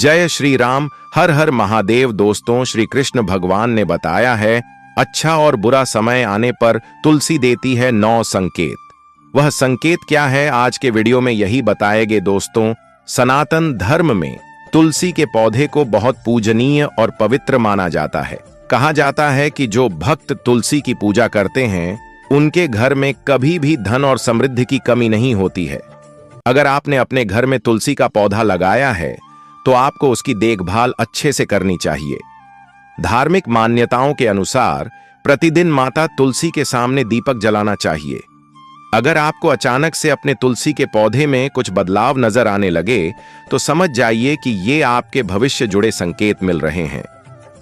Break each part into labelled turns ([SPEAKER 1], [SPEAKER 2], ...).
[SPEAKER 1] जय श्री राम, हर हर महादेव। दोस्तों, श्री कृष्ण भगवान ने बताया है अच्छा और बुरा समय आने पर तुलसी देती है 9 संकेत। वह संकेत क्या है, आज के वीडियो में यही बताएंगे दोस्तों। सनातन धर्म में तुलसी के पौधे को बहुत पूजनीय और पवित्र माना जाता है। कहा जाता है कि जो भक्त तुलसी की पूजा करते हैं उनके घर में कभी भी धन और समृद्धि की कमी नहीं होती है। अगर आपने अपने घर में तुलसी का पौधा लगाया है तो आपको उसकी देखभाल अच्छे से करनी चाहिए। धार्मिक मान्यताओं के अनुसार प्रतिदिन माता तुलसी के सामने दीपक जलाना चाहिए। अगर आपको अचानक से अपने तुलसी के पौधे में कुछ बदलाव नजर आने लगे तो समझ जाइए कि ये आपके भविष्य जुड़े संकेत मिल रहे हैं।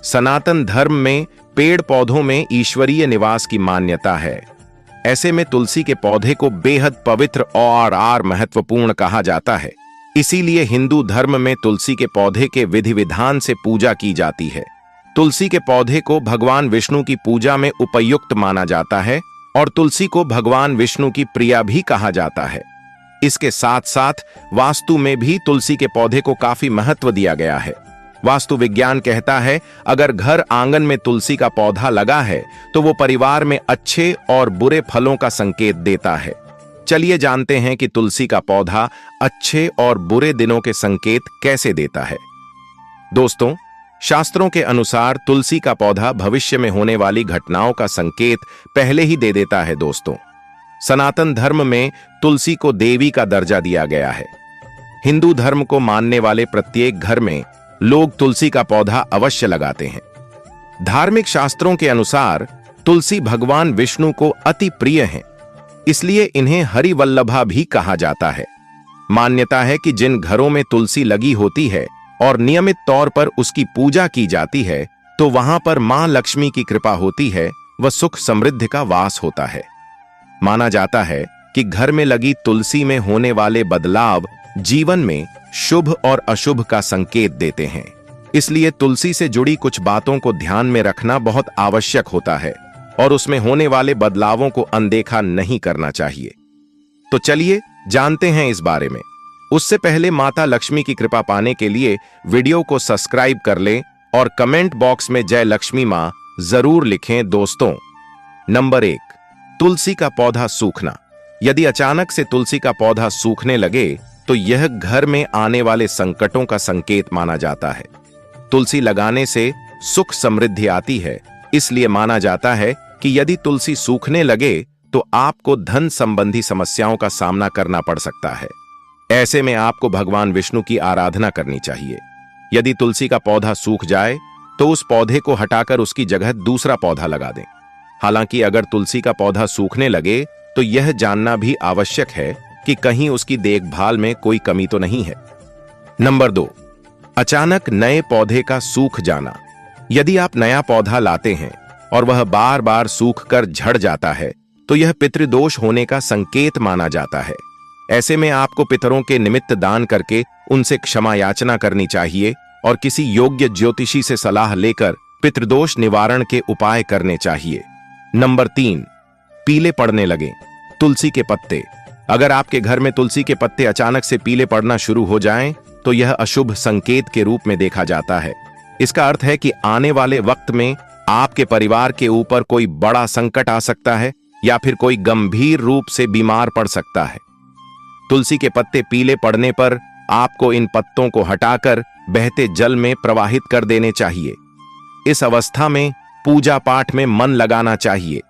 [SPEAKER 1] सनातन धर्म में पेड़ पौधों में ईश्वरीय निवास की मान्यता है। ऐसे में तुलसी के पौधे को बेहद पवित्र और महत्वपूर्ण कहा जाता है। इसीलिए हिंदू धर्म में तुलसी के पौधे के विधि विधान से पूजा की जाती है। तुलसी के पौधे को भगवान विष्णु की पूजा में उपयुक्त माना जाता है और तुलसी को भगवान विष्णु की प्रिया भी कहा जाता है। इसके साथ साथ वास्तु में भी तुलसी के पौधे को काफी महत्व दिया गया है। वास्तु विज्ञान कहता है अगर घर आंगन में तुलसी का पौधा लगा है तो वो परिवार में अच्छे और बुरे फलों का संकेत देता है। चलिए जानते हैं कि तुलसी का पौधा अच्छे और बुरे दिनों के संकेत कैसे देता है। दोस्तों, शास्त्रों के अनुसार तुलसी का पौधा भविष्य में होने वाली घटनाओं का संकेत पहले ही दे देता है। दोस्तों, सनातन धर्म में तुलसी को देवी का दर्जा दिया गया है। हिंदू धर्म को मानने वाले प्रत्येक घर में लोग तुलसी का पौधा अवश्य लगाते हैं। धार्मिक शास्त्रों के अनुसार तुलसी भगवान विष्णु को अति प्रिय हैं, इसलिए इन्हें हरिवल्लभा भी कहा जाता है। मान्यता है कि जिन घरों में तुलसी लगी होती है और नियमित तौर पर उसकी पूजा की जाती है तो वहां पर मां लक्ष्मी की कृपा होती है व सुख समृद्धि का वास होता है। माना जाता है कि घर में लगी तुलसी में होने वाले बदलाव जीवन में शुभ और अशुभ का संकेत देते हैं। इसलिए तुलसी से जुड़ी कुछ बातों को ध्यान में रखना बहुत आवश्यक होता है और उसमें होने वाले बदलावों को अनदेखा नहीं करना चाहिए। तो चलिए जानते हैं इस बारे में। उससे पहले माता लक्ष्मी की कृपा पाने के लिए वीडियो को सब्सक्राइब कर लें और कमेंट बॉक्स में जय लक्ष्मी मां जरूर लिखें। दोस्तों, नंबर 1, तुलसी का पौधा सूखना। यदि अचानक से तुलसी का पौधा सूखने लगे तो यह घर में आने वाले संकटों का संकेत माना जाता है। तुलसी लगाने से सुख समृद्धि आती है, इसलिए माना जाता है कि यदि तुलसी सूखने लगे तो आपको धन संबंधी समस्याओं का सामना करना पड़ सकता है। ऐसे में आपको भगवान विष्णु की आराधना करनी चाहिए। यदि तुलसी का पौधा सूख जाए तो उस पौधे को हटाकर उसकी जगह दूसरा पौधा लगा दें। हालांकि अगर तुलसी का पौधा सूखने लगे तो यह जानना भी आवश्यक है कि कहीं उसकी देखभाल में कोई कमी तो नहीं है। नंबर 2, अचानक नए पौधे का सूख जाना। यदि आप नया पौधा लाते हैं और वह बार बार सूख कर झड़ जाता है तो यह पितृदोष होने का संकेत माना जाता है। ऐसे में आपको पितरों के निमित्त दान करके उनसे क्षमा याचना करनी चाहिए और किसी योग्य ज्योतिषी से सलाह लेकर पितृदोष निवारण के उपाय करने चाहिए। नंबर 3, पीले पड़ने लगे तुलसी के पत्ते। अगर आपके घर में तुलसी के पत्ते अचानक से पीले पड़ना शुरू हो जाएं, तो यह अशुभ संकेत के रूप में देखा जाता है। इसका अर्थ है कि आने वाले वक्त में आपके परिवार के ऊपर कोई बड़ा संकट आ सकता है या फिर कोई गंभीर रूप से बीमार पड़ सकता है। तुलसी के पत्ते पीले पड़ने पर आपको इन पत्तों को हटाकर बहते जल में प्रवाहित कर देने चाहिए। इस अवस्था में पूजा पाठ में मन लगाना चाहिए।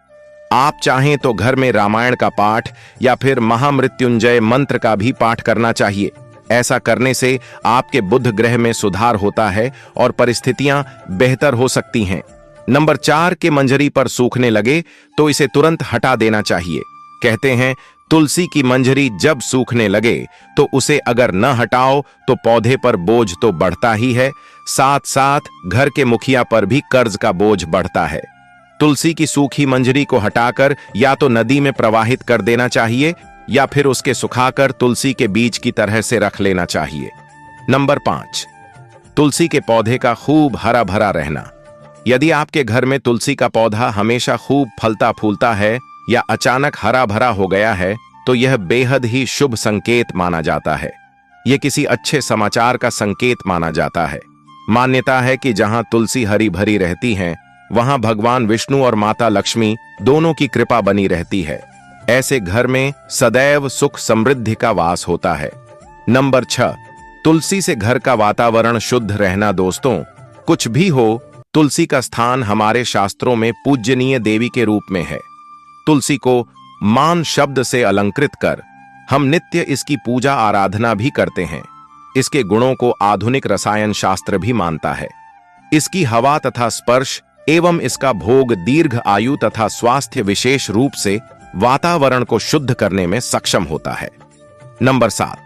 [SPEAKER 1] आप चाहें तो घर में रामायण का पाठ या फिर महामृत्युंजय मंत्र का भी पाठ करना चाहिए। ऐसा करने से आपके बुध ग्रह में सुधार होता है और परिस्थितियां बेहतर हो सकती हैं। नंबर 4 के मंजरी पर सूखने लगे तो इसे तुरंत हटा देना चाहिए। कहते हैं तुलसी की मंजरी जब सूखने लगे तो उसे अगर न हटाओ तो पौधे पर बोझ तो बढ़ता ही है, साथ साथ घर के मुखिया पर भी कर्ज का बोझ बढ़ता है। तुलसी की सूखी मंजरी को हटाकर या तो नदी में प्रवाहित कर देना चाहिए या फिर उसके सुखाकर तुलसी के बीज की तरह से रख लेना चाहिए। नंबर 5, तुलसी के पौधे का खूब हरा भरा रहना। यदि आपके घर में तुलसी का पौधा हमेशा खूब फलता फूलता है या अचानक हरा भरा हो गया है तो यह बेहद ही शुभ संकेत माना जाता है। ये किसी अच्छे समाचार का संकेत माना जाता है। मान्यता है कि जहां तुलसी हरी भरी रहती है वहां भगवान विष्णु और माता लक्ष्मी दोनों की कृपा बनी रहती है। ऐसे घर में सदैव सुख समृद्धि का वास होता है। नंबर 6, तुलसी से घर का वातावरण शुद्ध रहना। दोस्तों, कुछ भी हो, तुलसी का स्थान हमारे शास्त्रों में पूज्यनीय देवी के रूप में है। तुलसी को मान शब्द से अलंकृत कर हम नित्य इसकी पूजा आराधना भी करते हैं। इसके गुणों को आधुनिक रसायन शास्त्र भी मानता है। इसकी हवा तथा स्पर्श एवं इसका भोग दीर्घ आयु तथा स्वास्थ्य विशेष रूप से वातावरण को शुद्ध करने में सक्षम होता है। नंबर 7,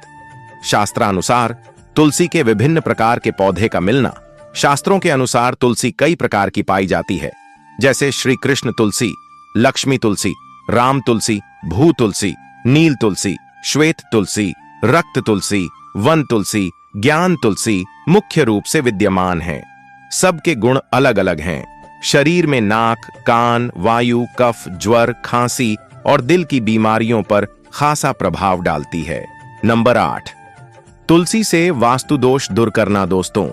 [SPEAKER 1] शास्त्रानुसार तुलसी के विभिन्न प्रकार के पौधे का मिलना। शास्त्रों के अनुसार तुलसी कई प्रकार की पाई जाती है, जैसे श्री कृष्ण तुलसी, लक्ष्मी तुलसी, राम तुलसी, भू तुलसी, नील तुलसी, श्वेत तुलसी, रक्त तुलसी, वन तुलसी, ज्ञान तुलसी मुख्य रूप से विद्यमान हैं। सबके गुण अलग अलग हैं। शरीर में नाक, कान, वायु, कफ, ज्वर, खांसी और दिल की बीमारियों पर खासा प्रभाव डालती है। नंबर 8, तुलसी से वास्तु दोष दूर करना। दोस्तों,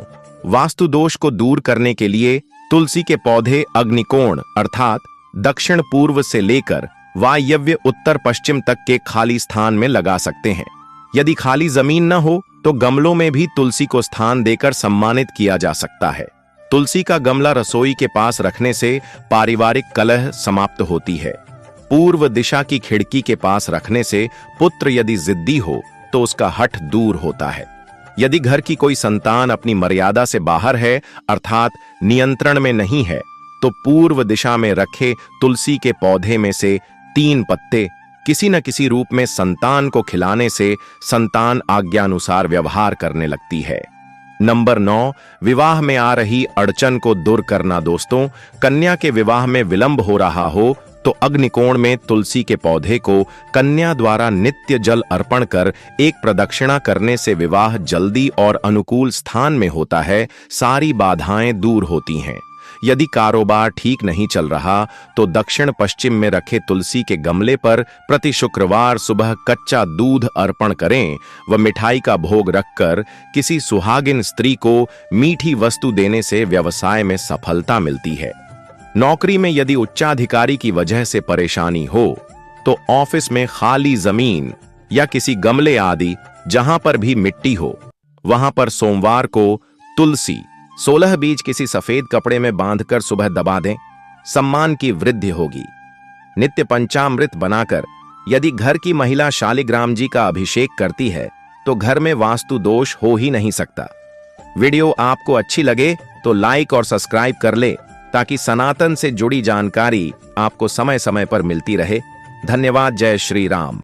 [SPEAKER 1] वास्तु दोष को दूर करने के लिए तुलसी के पौधे अग्निकोण अर्थात दक्षिण पूर्व से लेकर वायव्य उत्तर पश्चिम तक के खाली स्थान में लगा सकते हैं। यदि खाली जमीन न हो तो गमलों में भी तुलसी को स्थान देकर सम्मानित किया जा सकता है। तुलसी का गमला रसोई के पास रखने से पारिवारिक कलह समाप्त होती है। पूर्व दिशा की खिड़की के पास रखने से पुत्र यदि जिद्दी हो तो उसका हठ दूर होता है। यदि घर की कोई संतान अपनी मर्यादा से बाहर है अर्थात नियंत्रण में नहीं है तो पूर्व दिशा में रखे तुलसी के पौधे में से 3 पत्ते किसी न किसी रूप में संतान को खिलाने से संतान आज्ञानुसार व्यवहार करने लगती है। नंबर 9, विवाह में आ रही अड़चन को दूर करना। दोस्तों, कन्या के विवाह में विलंब हो रहा हो तो अग्निकोण में तुलसी के पौधे को कन्या द्वारा नित्य जल अर्पण कर एक प्रदक्षिणा करने से विवाह जल्दी और अनुकूल स्थान में होता है। सारी बाधाएं दूर होती हैं। यदि कारोबार ठीक नहीं चल रहा तो दक्षिण पश्चिम में रखे तुलसी के गमले पर प्रति शुक्रवार सुबह कच्चा दूध अर्पण करें व मिठाई का भोग रखकर किसी सुहागिन स्त्री को मीठी वस्तु देने से व्यवसाय में सफलता मिलती है। नौकरी में यदि उच्चाधिकारी की वजह से परेशानी हो तो ऑफिस में खाली जमीन या किसी गमले आदि जहां पर भी मिट्टी हो वहां पर सोमवार को तुलसी 16 बीज किसी सफेद कपड़े में बांधकर सुबह दबा दें। सम्मान की वृद्धि होगी। नित्य पंचामृत बनाकर यदि घर की महिला शालिग्राम जी का अभिषेक करती है तो घर में वास्तु दोष हो ही नहीं सकता। वीडियो आपको अच्छी लगे तो लाइक और सब्सक्राइब कर ले ताकि सनातन से जुड़ी जानकारी आपको समय समय पर मिलती रहे। धन्यवाद। जय श्री राम।